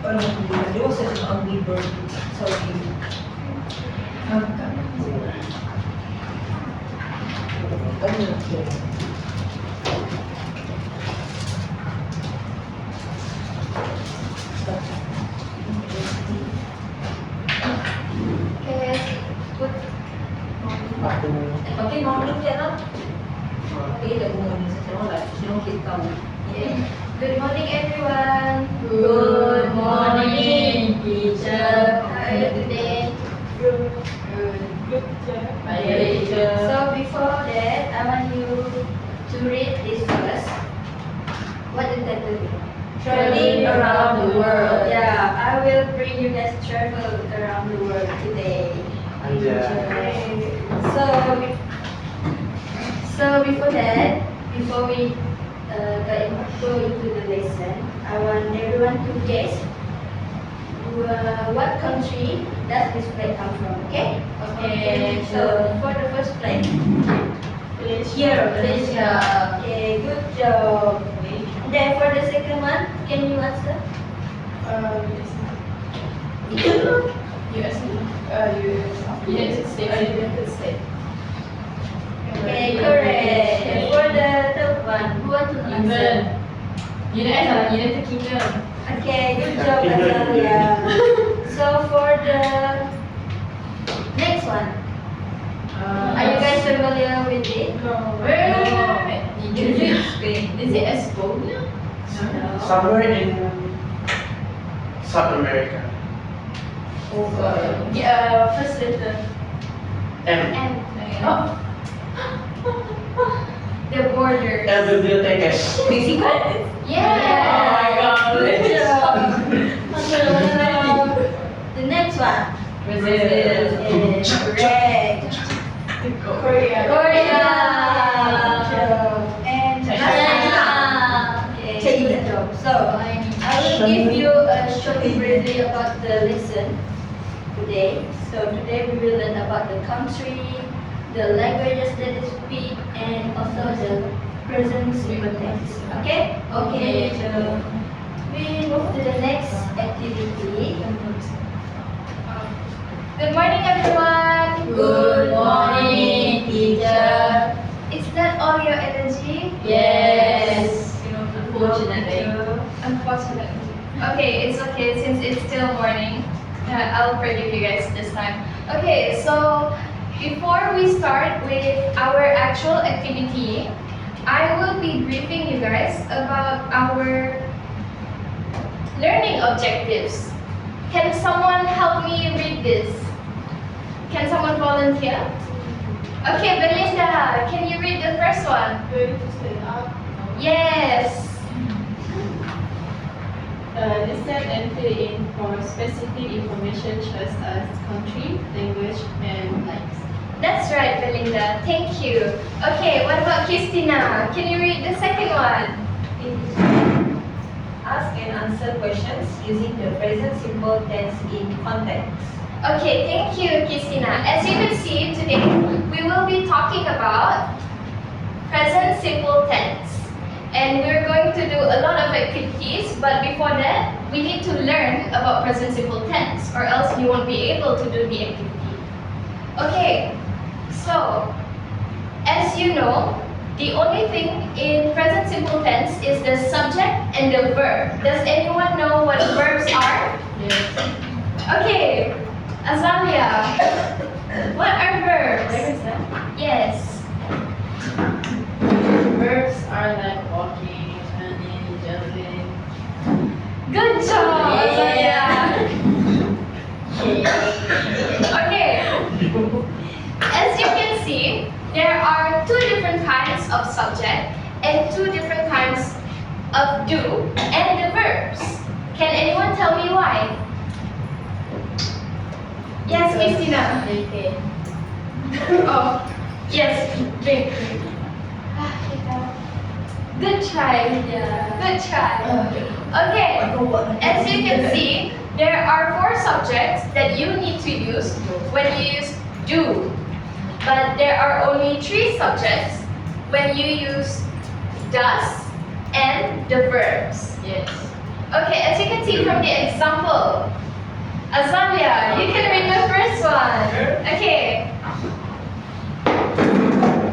There was such an ugly bird. Sorry. Okay, good. Pakai morning dia lah. Pakai dia morning. Saya nak sino kita. Okay. Good morning, everyone. Good morning, teacher. How are you today? Good. So before that, I want you to read this first. What is that? Traveling around the world. Yeah, I will bring you guys travel around the world today. So before that, before we go into the lesson, I want everyone to guess what country does this flag come from? Okay? Okay. So for the first flag, Malaysia. okay, good job. Then for the second one, can you answer? United States. Okay, correct. And for the third one, who want to answer? United Kingdom. Okay, good job, Azalia. So for the next one, are you guys familiar with it? Wait. Is it Estonia? Somewhere in South America. First letter. M. And Oh. the border. El Bibliotecas. Mexico. Yeah. Oh my God. Good job. The next one. Brazil. Correct. Korea. Korea. Good job. And China. Okay, good job. So I will give you a short briefly about the lesson today. So today we will learn about the country, the languages that they speak, and also the present simple tense. Okay? Okay. So we move to the next activity. Good morning, everyone. Good morning, teacher. Is that all your energy? Yes. Unfortunately. Unfortunately. Okay, it's okay since it's still morning. I'll forgive you guys this time. Okay, so before we start with our actual activity, I will be briefing you guys about our learning objectives. Can someone help me read this? Can someone volunteer? Okay, Belinda, can you read the first one? Yes. Listen and fill in for specific information such as country, language, and likes. That's right, Belinda. Thank you. Okay, what about Christina? Can you read the second one? Ask and answer questions using the present simple tense in context. Okay, thank you, Christina. As you can see, today we will be talking about present simple tense. And we're going to do a lot of activities, but before that, we need to learn about present simple tense, or else you won't be able to do the activity. Okay, so as you know, the only thing in present simple tense is the subject and the verb. Does anyone know what verbs are? Yes. Okay, Azalia, what are verbs? Yes. Verbs are like walking, running, jumping. Good job, Azalia. Okay. As you can see, there are two different kinds of subject and two different kinds of do and the verbs. Can anyone tell me why? Yes, Christina. Okay. Oh, yes, drink. Good try. Good try. Okay, as you can see, there are four subjects that you need to use when you use do. But there are only three subjects when you use does and the verbs. Yes. Okay, as you can see from the example, Azalia, you can read the first one. Okay.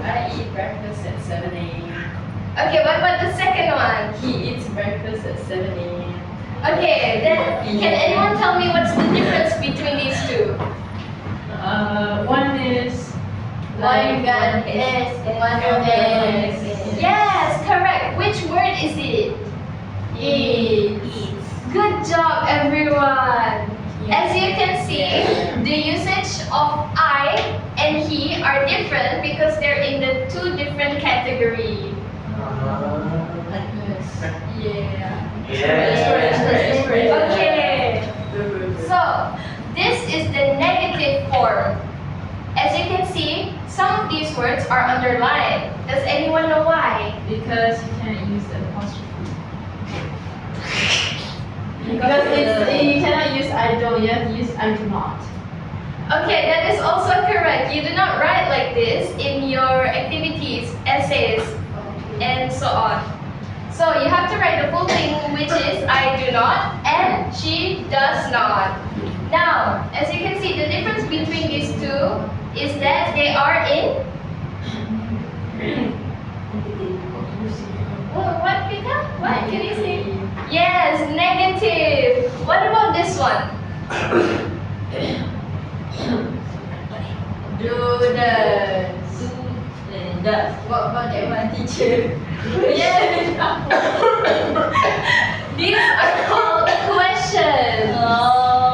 I eat breakfast at 7 a.m. Okay, what about the second one? He eats breakfast at 7 a.m. Okay, then can anyone tell me what's the difference between these two? One is One got S and one got S. Yes, correct. Which word is it? eats. Good job, everyone. As you can see, the usage of I and he are different because they're in the two different categories. Yeah. Yes. Okay. So, this is the negative form. As you can see, some of these words are underlined. Does anyone know why? Because you can't use the apostrophe. Because you cannot use I don't, you have to use I do not. Okay, that is also correct. You do not write like this in your activities, essays, and so on. So you have to write the full thing, which is I do not and she does not. Now, as you can see, the difference between these two is that they are in what, Vika? What can you say? Yes, negative. What about this one? Does. What about that one, teacher? Yes. These are called questions.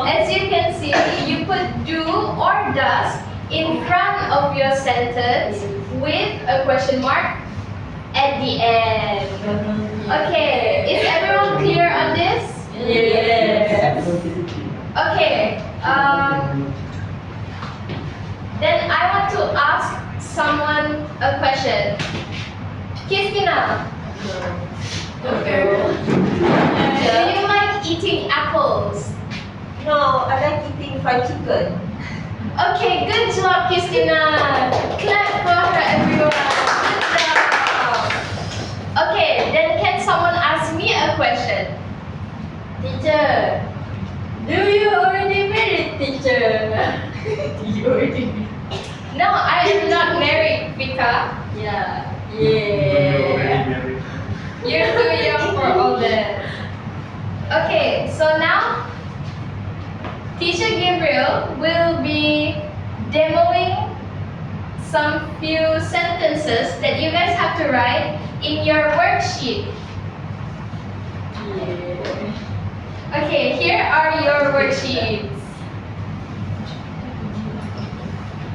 As you can see, you put do or does in front of your sentence with a question mark at the end. Okay, is everyone clear on this? Yes. Okay. Then I want to ask someone a question. Christina, do you like eating apples? No, I like eating fried chicken. Okay, good job, Christina. Clap for her, everyone. Good job. Okay, then can someone ask me a question? Teacher, do you already married, teacher? You already did. No, I am not married, Vika. Yeah. You're too young for all that. Okay, so now Teacher Gabriel will be demoing some few sentences that you guys have to write in your worksheet. Okay, here are your worksheets.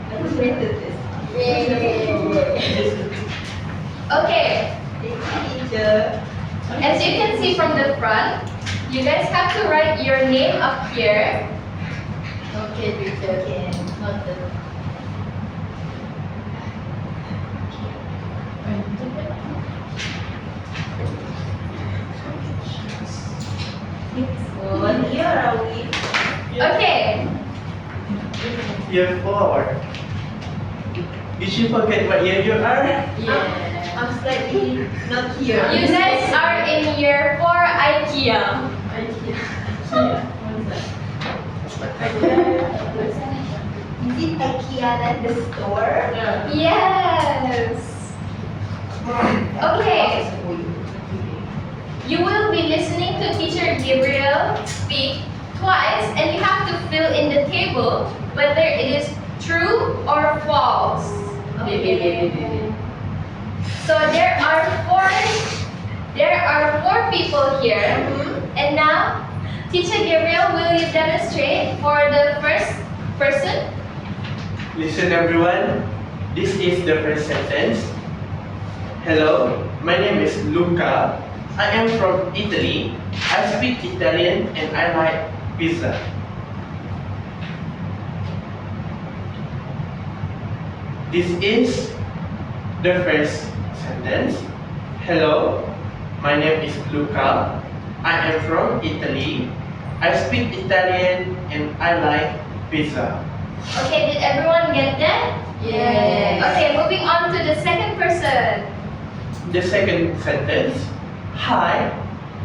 I just printed this. Okay, Teacher. as you can see from the front, you guys have to write your name up here. Okay, teacher. Noted. What year are we? Okay, Year 4. Did you forget what year you are? Yeah. I'm slightly not here. you guys are in year 4 IKEA. Is it IKEA like the store? Yes. Okay. You will be listening to Teacher Gabriel speak twice and you have to fill in the table whether it is true or false. So there are four people here. And now Teacher Gabriel, will you demonstrate for the first person? Listen everyone, this is the first sentence. Hello, my name is Luca. I am from Italy. I speak Italian and I like pizza. This is the first sentence. Hello, my name is Luca. I am from Italy. I speak Italian and I like pizza. Okay, did everyone get that? Yes. Okay, moving on to the second person. The second sentence. Hi,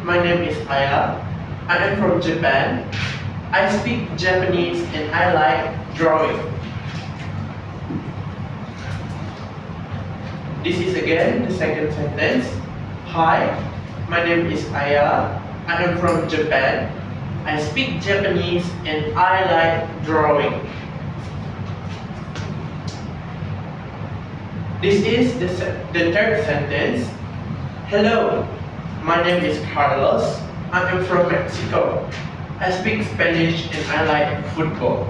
my name is Aya. I am from Japan. I speak Japanese and I like drawing. This is again the second sentence. Hi, my name is Aya. I am from Japan. I speak Japanese and I like drawing. This is the third sentence. Hello, my name is Carlos. I am from Mexico. I speak Spanish and I like football.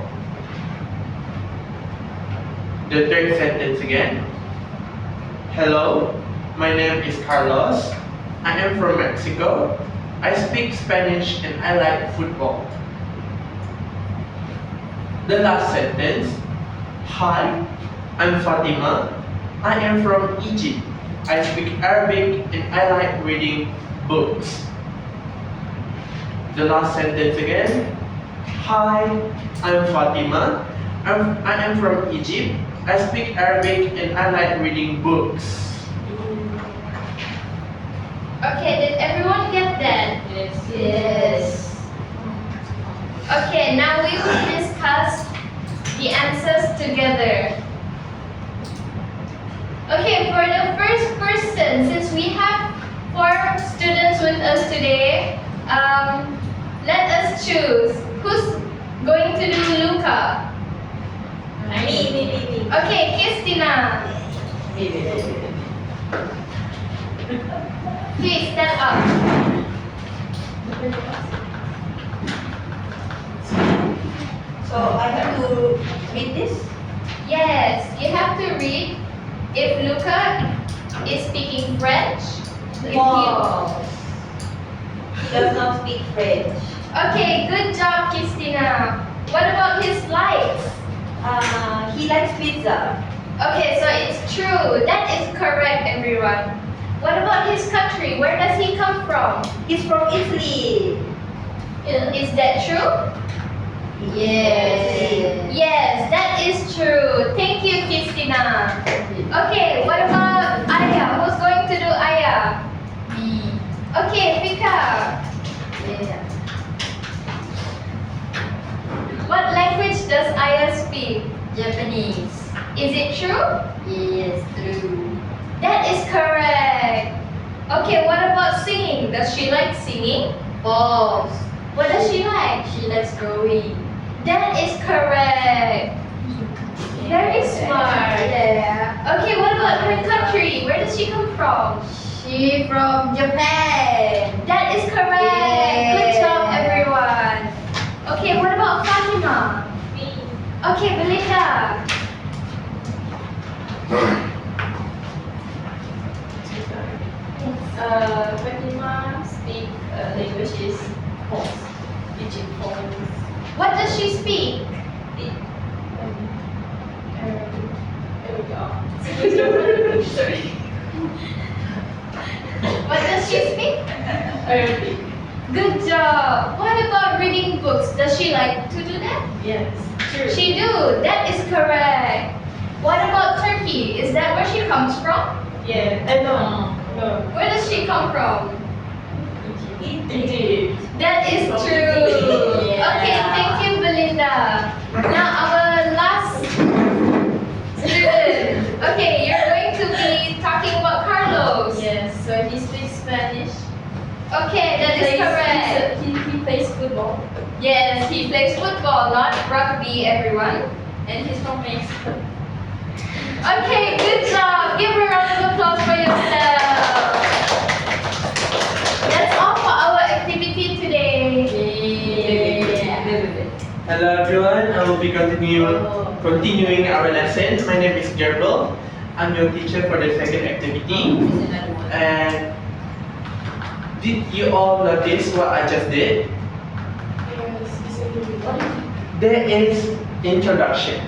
The third sentence again. Hello, my name is Carlos. I am from Mexico. I speak Spanish and I like football. The last sentence. Hi, I'm Fatima. I am from Egypt. I speak Arabic and I like reading books. The last sentence again. Hi, I'm Fatima. I am from Egypt. I speak Arabic and I like reading books. Okay, did everyone get that? Yes. Okay, now we will discuss the answers together. Okay, for the first person, since we have 4 students with us today, let us choose. Who's going to do Luca? Me. Okay, Christina. Please stand up. So I have to read this? Yes, you have to read if Luca is speaking French. If False. He does not speak French. Okay, good job, Christina. What about his likes? He likes pizza. Okay, so it's true. That is correct, everyone. What about his country? Where does he come from? He's from Italy. Is that true? Yes. Yes, that is true. Thank you, Christina. Okay, what about Aya? Who's going to do Aya? Me. Okay, Pika. Yeah. What language does Aya speak? Japanese. Is it true? Yes, true. That is correct. Okay, what about singing? Does she like singing? False. What does she like? She likes drawing. That is correct. Very smart. Yeah. Okay, what about her country? Where does she come from? She from Japan. That is correct. Good job, everyone. Okay, what about Fatima? Me. Okay, Belinda. Fatima speak language is Pons. Egypt Pons. What does she speak? Sorry. What does she speak? Arabic. Good job. What about reading books? Does she like to do that? Yes. True. She do. That is correct. What about Turkey? Is that where she comes from? Yeah. No. No. Where does she come from? Egypt. That is From true. Egypt. Yeah. Okay, thank you, Belinda. Now our last student. Okay, you're going to be talking about Carlos. Yes. So he speaks Spanish. Okay, that is correct. He plays football. Yes, he plays football, not rugby, everyone. And he's from Mexico. Okay, good job. Give a round of applause for yourself. That's all for our activity today. Yeah. Hello everyone, I will be continuing our lesson. My name is Gerbel. I'm your teacher for the second activity. And did you all notice what I just did? There is introduction.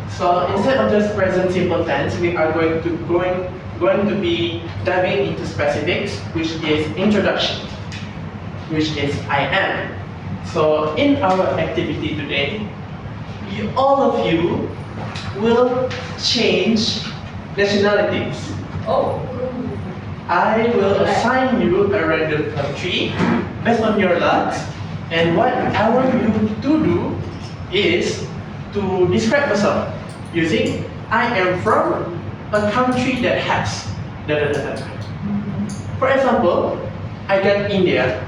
So instead of just present simple tense, we are going to be diving into specifics, which is introduction, which is I am. So in our activity today, all of you will change nationalities. Oh. I will assign you a random country based on your luck. And what I want you to do is to describe yourself using I am from a country that has da da da da. For example, I got India.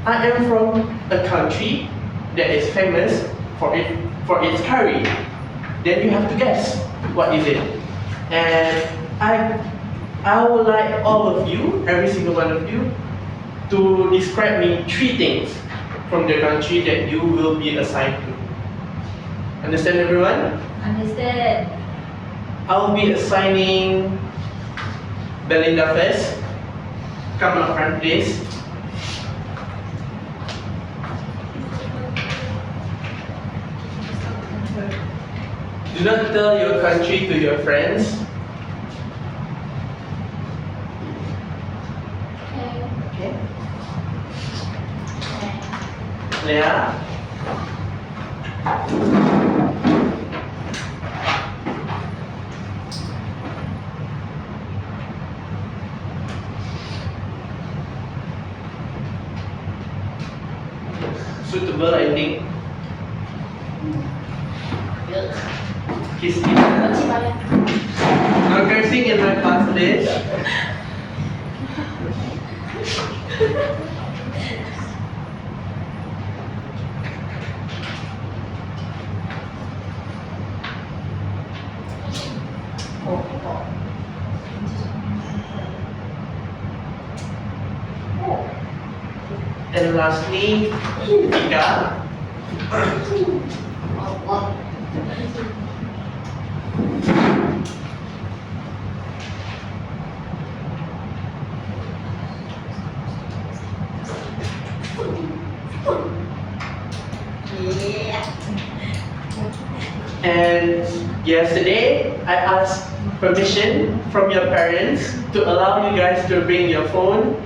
I am from a country that is famous for its curry. Then you have to guess what is it. And I would like all of you, every single one of you, to describe me 3 things from the country that you will be assigned to. Understand everyone? Understand. I will be assigning Belinda first. Come up front, please. Do not tell your country to your friends. Okay. Leah. Suitable, I think. Christina. No cursing in my class, please. And lastly, Ika. And yesterday, I asked permission from your parents to allow you guys to bring your phone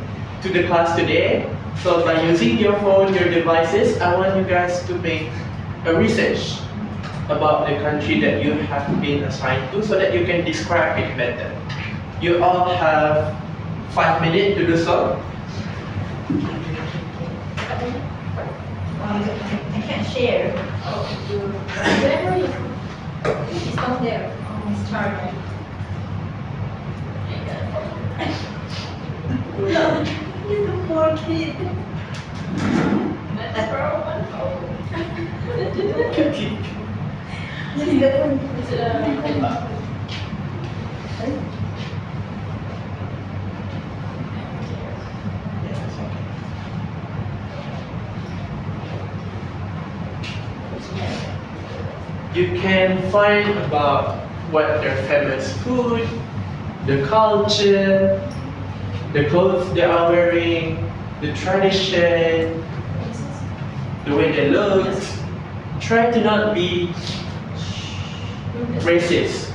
to the class today. So by using your phone, your devices, I want you guys to make a research about the country that you have been assigned to so that you can describe it better. You all have 5 minutes to do so. I can't share. It's not there. It's charged. No, he's a poor kid. That's for one phone. This is the one. You can find about what their famous food, the culture, the clothes they are wearing, the tradition, the way they look. Try to not be racist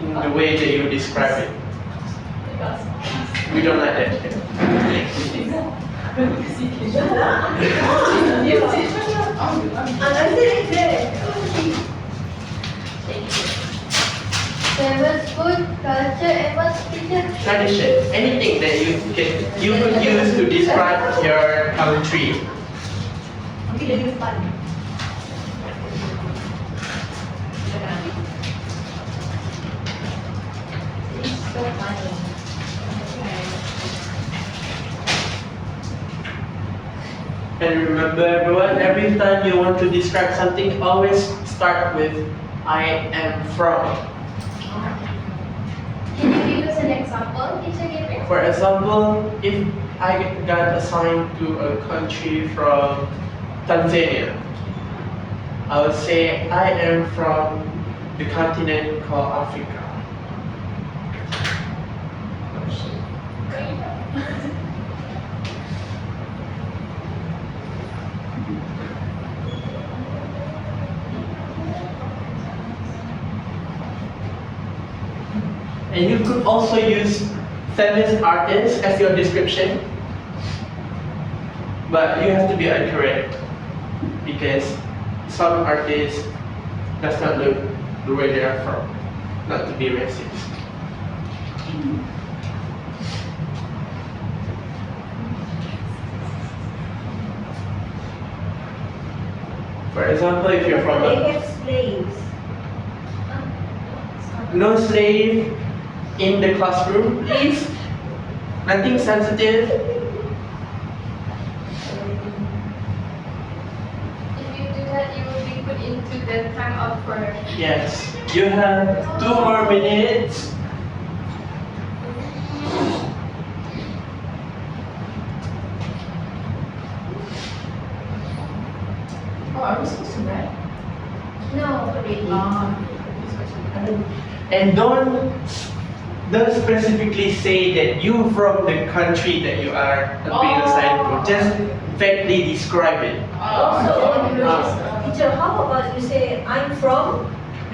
in the way that you describe it. We don't like that. Famous food, culture, and what's teacher? Tradition, anything that you could use to describe your country. Okay, that is fun. It's so funny. And remember everyone, every time you want to describe something, always start with I am from. Can you give us an example, Teacher Gabriel? For example, if I got assigned to a country from Tanzania, I would say I am from the continent called Africa. And you could also use famous artists as your description, but you have to be accurate because some artists does not look the way they are from, not to be racist. For example, if you're from They a have slaves. no slave in the classroom, please. Nothing sensitive. If you do that, you will be put into the time out for Yes. You have 2 more minutes. Oh, are we supposed to write? No, really. And don't specifically say that you from the country that you are being assigned to. Just vaguely describe it. Also, Ah. teacher, how about you say, I'm from?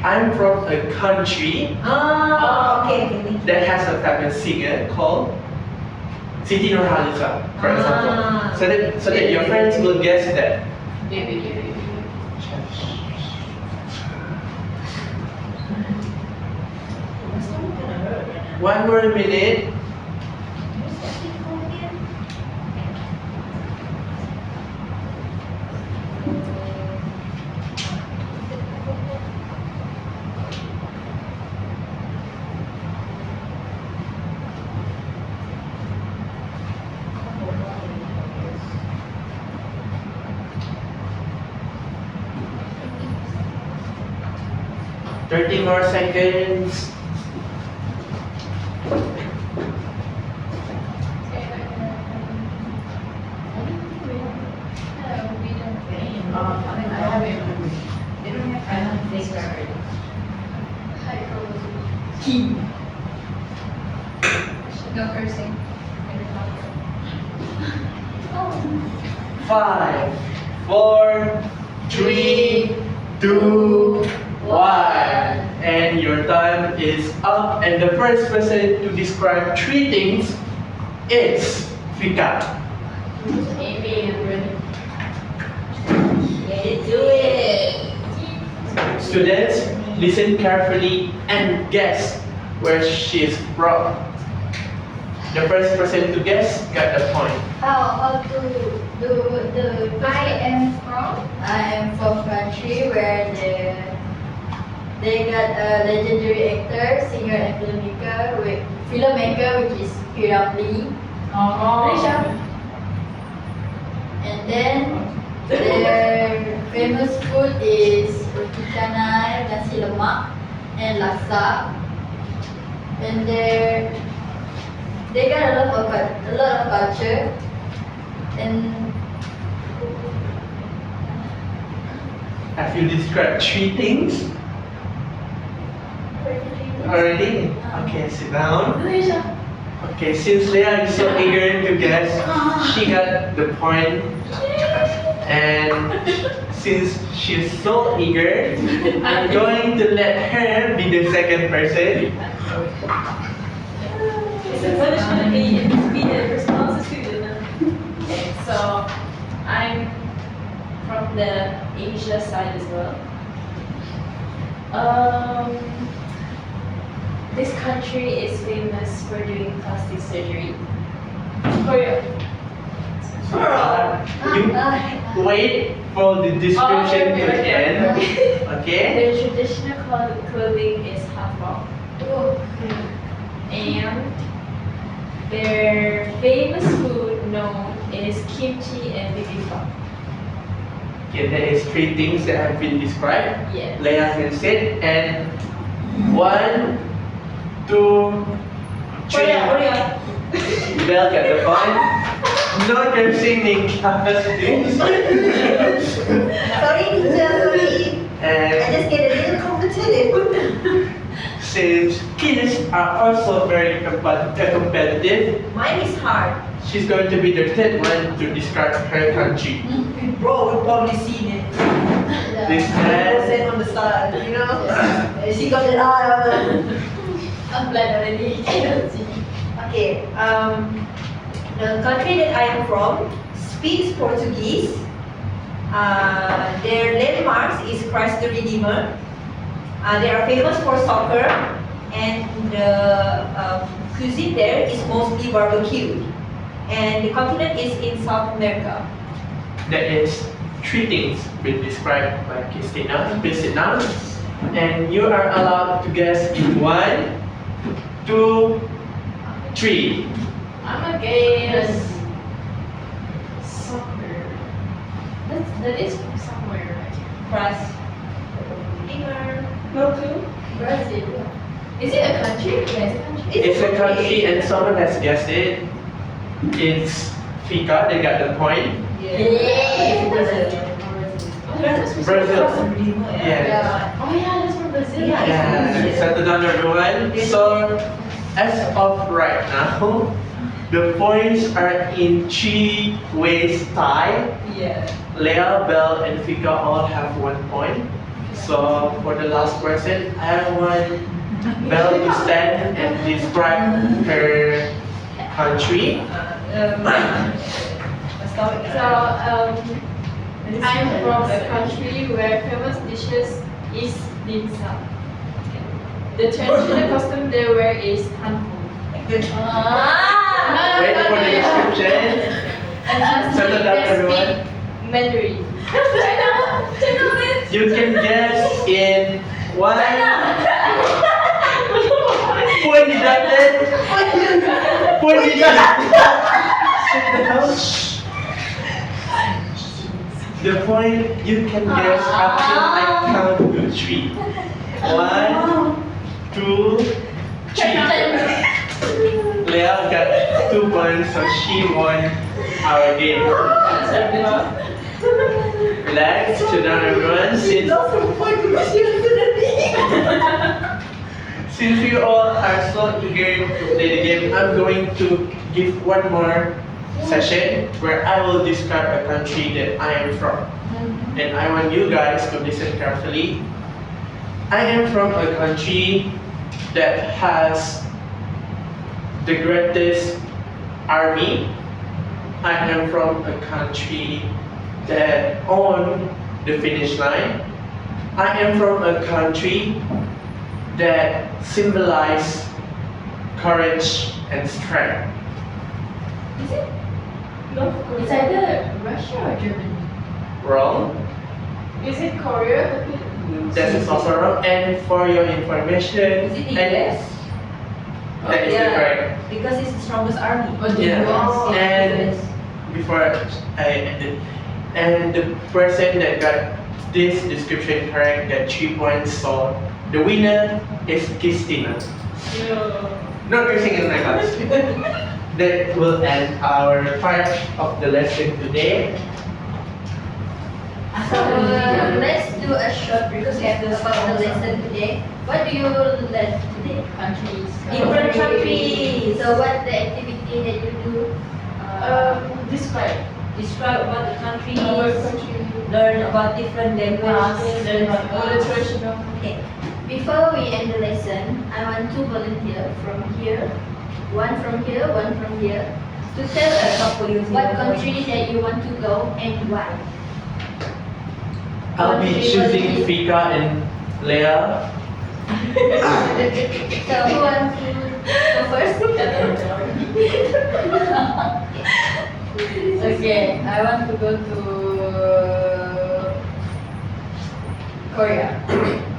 I'm from a country Okay. that has a famous singer called Siti Nurhaliza, for example. Ah. So that your friends will guess that. One more minute. Thirty more seconds. no cursing. 5, 4, 3, 2, 1. And your time is up. And the first person to describe 3 things is Fika. Do it. Students, listen carefully and guess where she is from. The first person to guess got the point. How to do the I am from. I am from country where they got a legendary actor, singer, and filmmaker, which is Piramli. And then their famous food is roti canai, nasi lemak, and laksa. And they got a lot of culture. And Have you described 3 things already? Okay, sit down. Okay, since Leah is so eager to guess, she got the point. And since she's so eager, I'm going to let her be the second person. It's a punishment be a responsible student. Okay, so I'm from the Asia side as well. This country is famous for doing plastic surgery. Korea. You wait for the description to end. Okay? Their traditional clothing is hanbok. And their famous food known is kimchi and bibimbap. Okay, there is 3 things that have been described. Yes. Leah can sit and 1, 2, 3. Bell got the point. No cursing in class, please. Sorry, teacher, sorry. I And just get a little competitive. since kids are also very competitive, Mine is hard. she's going to be the third one to describe her country. Bro, we've probably seen it. This man, Set on the side, you know? She got that eye on her. I'm blind already. Cannot see. Okay, the country that I am from speaks Portuguese. Their landmarks is Christ the Redeemer. They are famous for soccer, and the cuisine there is mostly barbecue. And the continent is in South America. that is three things been described by Christina. Please sit down. And you are allowed to guess in 1, 2, 3. I'm against soccer. That is from somewhere, right? Press the redeemer. No clue. Brazil. Is it a country? Yeah, it's a country. It's a country and someone has guessed it. It's Fika, they got the point. Yeah. Brazil. Brazil. Yeah. Yeah. Oh yeah, that's from Brazil. Yeah. Yeah, settle down everyone. So, as of right now, the points are in 3 ways tie. Yeah. Leah, Belle, and Fika all have 1 point. So, for the last person, I want Belle to stand and describe her country. Let's start with So, I'm from a country where famous dishes is dim sum. The traditional costume they wear is hanbok. Ah. Wait for the description. And lastly, Settle down, they everyone. speak Mandarin. China. You can guess in 1. Point deducted. Point deducted. The point you can guess after I count to 3. 1, 2, 3. Leah got 2 points, so she won our game. Relax, sit down everyone. Since you all are so eager to play the game, I'm going to give one more session where I will describe a country that I am from. And I want you guys to listen carefully. I am from a country that has the greatest army. I am from a country that on the finish line. I am from a country that symbolize courage and strength. Is it? It's either Russia or Germany. Wrong. Is it Korea? That is also wrong. And for your information, Is it the and US? that is Yeah. correct. Because it's the strongest army. Yeah. Oh. And before I ended, and the person that got this description correct got 3 points. So the winner is Christina. No cursing in my house. That will end our part of the lesson today. So let's do a short recap about the lesson today. What do you learn today? Countries. Different countries. So what the activity that you do? Describe. Describe about the countries. Our country. Learn about different languages. Learn about all the traditional. Okay. Before we end the lesson, I want 2 volunteers from here, 1 from here, 1 from here, to tell us what country that you want to go and why. I'll be choosing Fika and Leah. So who wants to go first? Okay, I want to go to Korea.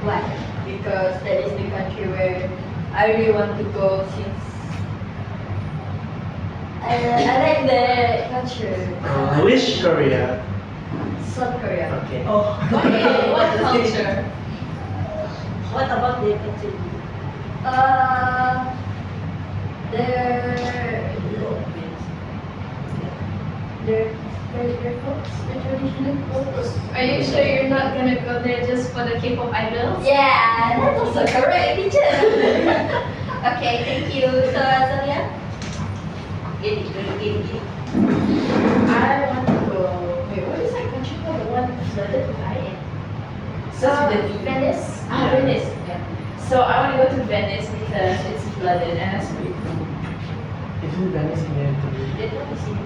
Why? Because that is the country where I really want to go since I like the culture. Which Korea? South Korea. Okay. Oh. Okay, what culture? What about the country? Their clothes, their traditional clothes. Are you sure you're not gonna go there just for the K-pop idols? Yeah, that's also correct, teacher. Okay, thank you. So, Azalea? Get it. I want to go. Wait, what is that country called? The one flooded with iron? Venice? Venice. Yeah. So I want to go to Venice because it's flooded and that's pretty cool. Isn't Venice in Italy? Did you see it?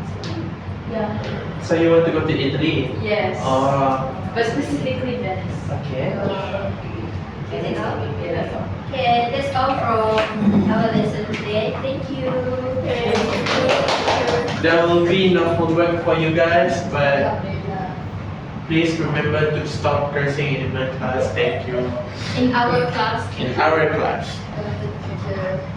Yeah. So you want to go to Italy? Yes. But specifically Venice. Okay. That's all? Yeah, that's all. Okay, that's all from our lesson today. Thank you. There will be no homework for you guys, but Please remember to stop cursing in my class. Thank you. In our class. In our class. The